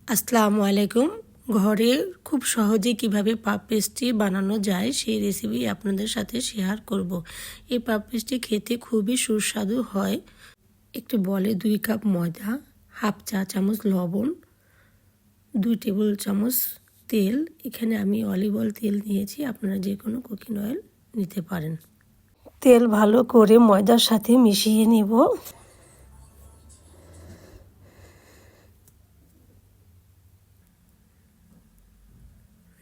আসসালামু আলাইকুম। ঘরে খুব সহজে কিভাবে পাফ পেস্ট্রি বানানো যায় সেই রেসিপি আপনাদের সাথে শেয়ার করব। এই পাফ পেস্ট্রি খেতে খুবই সুস্বাদু হয়। একটি বলে 2 কাপ ময়দা, হাফ চা চামচ লবণ, 2 টেবিল চামচ তেল। এখানে আমি অলিভ অয়েল তেল নিয়েছি, আপনারা যে কোনো কুকিং অয়েল নিতে পারেন। তেল ভালো করে ময়দার সাথে মিশিয়ে নিব।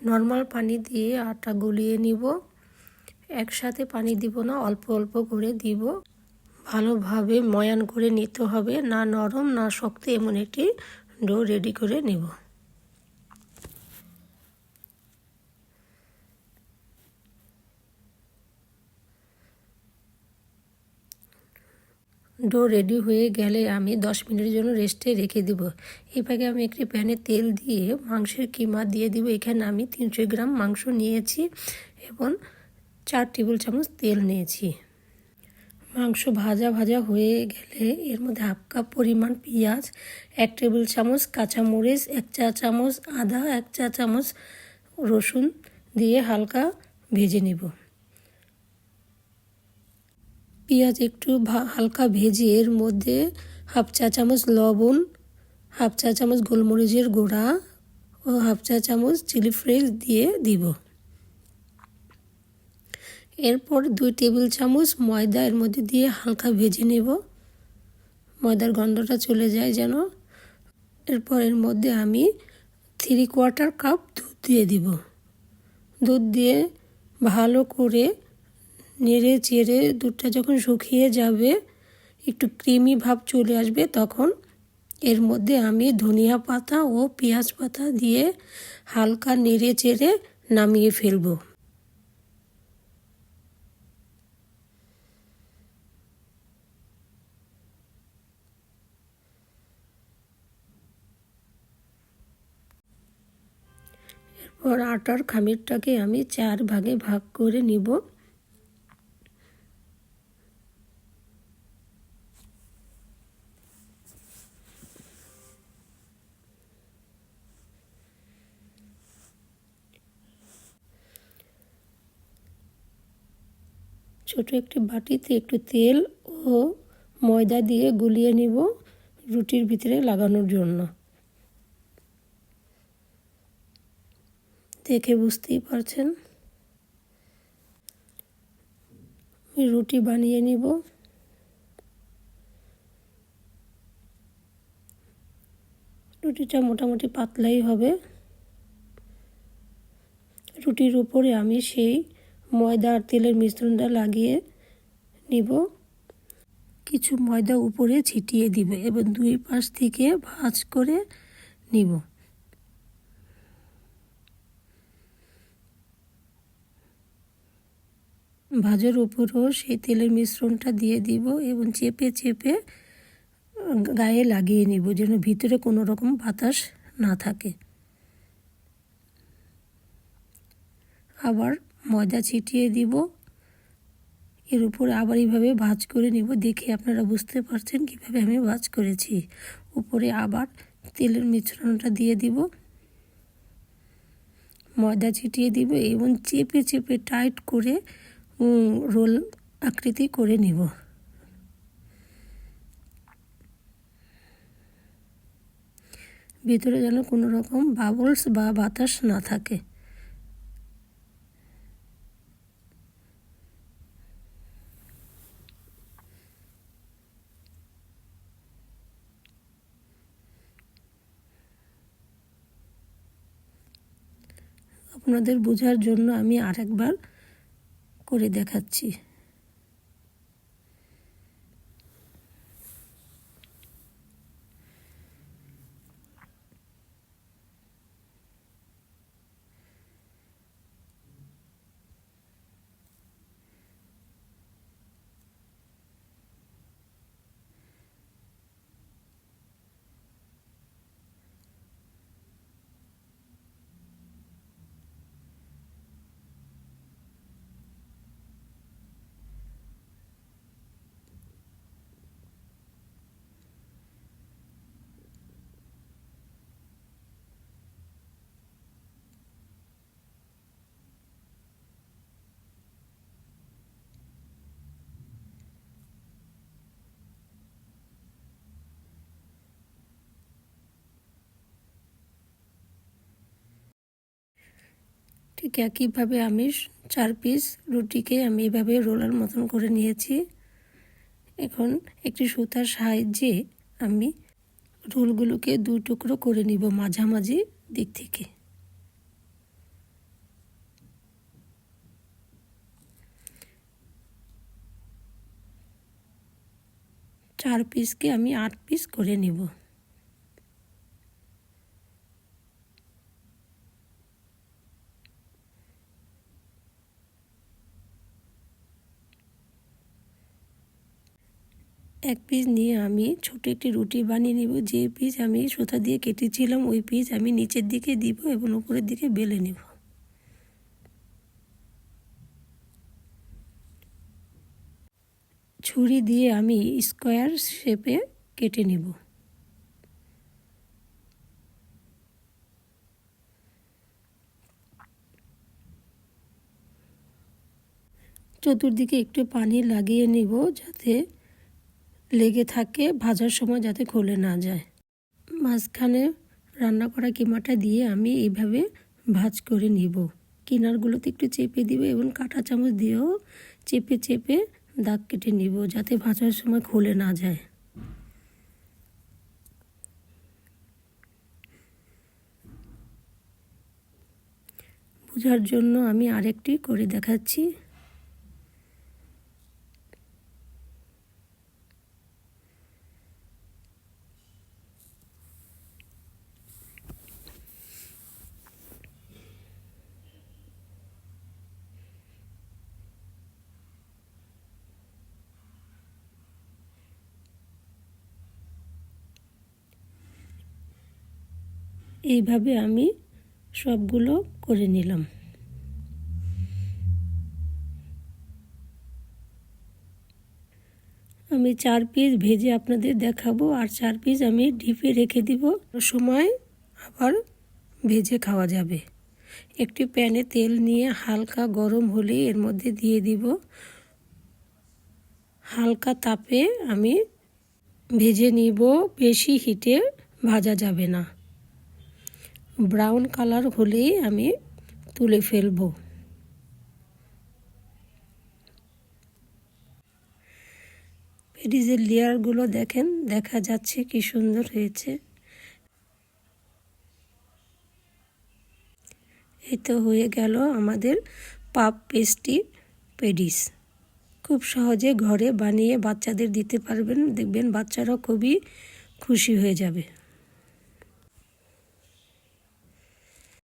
নর্মাল পানি দিয়ে আটা গলিয়ে নিব। একসাথে পানি দিব না, অল্প অল্প করে দিব। ভালোভাবে ময়ান করে নিতে হবে, না নরম না শক্ত, এমন একটি ডো রেডি করে নিব। ডো রেডি হয়ে গেলে আমি 10 মিনিটের জন্য রেস্টে রেখে দিব। এই ফাঁকে আমি একটি প্যানে তেল দিয়ে মাংসের কিমা দিয়ে দিব। এখানে আমি 300 গ্রাম মাংস নিয়েছি এবং 4 টেবিল চামচ তেল নিয়েছি। মাংস ভাজা ভাজা হয়ে গেলে এর মধ্যে হাফ কাপ পরিমাণ পেঁয়াজ, 1 টেবিল চামচ কাঁচামরিচ, 1 চা চামচ আদা, 1 চা চামচ রসুন দিয়ে হালকা ভেজে নিব। পেঁয়াজ একটু হালকা ভেজে এর মধ্যে হাফ চা চামচ লবণ, হাফ চা চামচ গোলমরিচের গুঁড়া ও হাফ চা চামচ চিলি ফ্লেক্স দিয়ে দিব। এরপর 2 টেবিল চামচ ময়দা এর মধ্যে দিয়ে হালকা ভেজে নেব, ময়দার গন্ধটা চলে যায় যেন। এরপর এর মধ্যে আমি 3/4 কাপ দুধ দিয়ে দিব। দুধ দিয়ে ভালো করে নেড়ে চেড়ে দুধটা যখন শুকিয়ে যাবে, একটু ক্রিমি ভাব চলে আসবে, তখন এর মধ্যে আমি ধনিয়া পাতা ও পেঁয়াজ পাতা দিয়ে হালকা নেড়ে চেড়ে নামিয়ে ফেলব। এরপর আটার খামিরটাকে আমি 4 ভাগে ভাগ করে নিব। ছোট একটি বাটিতে একটু তেল ও ময়দা দিয়ে গুলিয়ে নিব রুটির ভিতরে লাগানোর জন্য। দেখে বুঝতেই পারছেন। রুটি বানিয়ে নিব। রুটিটা মোটামুটি পাতলাই হবে। রুটির উপরে আমি সেই ময়দা আর তেলের মিশ্রণটা লাগিয়ে নিব। কিছু ময়দা উপরে ছিটিয়ে দিব এবং 2 পাশ থেকে ভাঁজ করে নিব। ভাঁজের উপরও সেই তেলের মিশ্রণটা দিয়ে দিব এবং চেপে চেপে গায়ে লাগিয়ে নিব, যেন ভিতরে কোনো রকম বাতাস না থাকে। আবার ময়দা ছিটিয়ে দিব, এর উপরে আবার এইভাবে ভাঁজ করে নিব। দেখে আপনারা বুঝতে পারছেন কিভাবে আমি ভাঁজ করেছি। উপরে আবার তেলের মিশ্রণটা দিয়ে দিব, ময়দা ছিটিয়ে দিব এবং চেপে চেপে টাইট করে রোল আকৃতি করে নিব। ভিতরে যেন কোনো রকম বাবলস বা বাতাস না থাকে। আপনাদের বোঝার জন্য আমি আরেকবার করে দেখাচ্ছি। একইভাবে আমি 4 পিস রুটিকে আমি এভাবে রোলার মতন করে নিয়েছি। এখন একটি সুতার সাহায্যে আমি রোলগুলোকে 2 টুকরো করে নিব মাঝামাঝি দিক থেকে। চার পিসকে আমি 8 পিস করে নিব। এক পিস নিয়ে আমি ছোট একটি রুটি বানিয়ে নিব। যে পিস আমি সুতা দিয়ে কেটেছিলাম ওই পিস আমি নিচের দিকে দিব এবং উপরের দিকে বেলে নেব। ছুরি দিয়ে আমি স্কোয়ার শেপে কেটে নেব। চতুর্দিকে একটু পানি লাগিয়ে নিব যাতে লেগে থাকে, ভাজার সময় যাতে খুলে না যায়। মাঝখানে রান্না করা কিমাটা দিয়ে আমি এইভাবে ভাজ করে নিব। কিনারগুলোতে একটু চেপে দিব এবং কাঁটা চামচ দিয়েও চেপে চেপে দাগ কেটে নিব যাতে ভাজার সময় খুলে না যায়। বোঝার জন্য আমি আরেকটি করে দেখাচ্ছি। এইভাবে আমি সবগুলো করে নিলাম। আমি 4 পিস ভেজে আপনাদের দেখাবো আর 4 পিস আমি ডিপে রেখে দিব, সময় আবার ভেজে খাওয়া যাবে। একটি প্যানে তেল নিয়ে হালকা গরম হলে এর মধ্যে দিয়ে দিব। হালকা তাপে আমি ভেজে নিব, বেশি হিটে ভাজা যাবে না। ব্রাউন কালার হলেই আমি তুলে ফেলব। পেটিসের লেয়ারগুলো দেখেন, দেখা যাচ্ছে কি সুন্দর হয়েছে। এই তো হয়ে গেল আমাদের পাপ পেস্ট্রি পেডিস। খুব সহজে ঘরে বানিয়ে বাচ্চাদের দিতে পারবেন, দেখবেন বাচ্চারা খুবই খুশি হয়ে যাবে।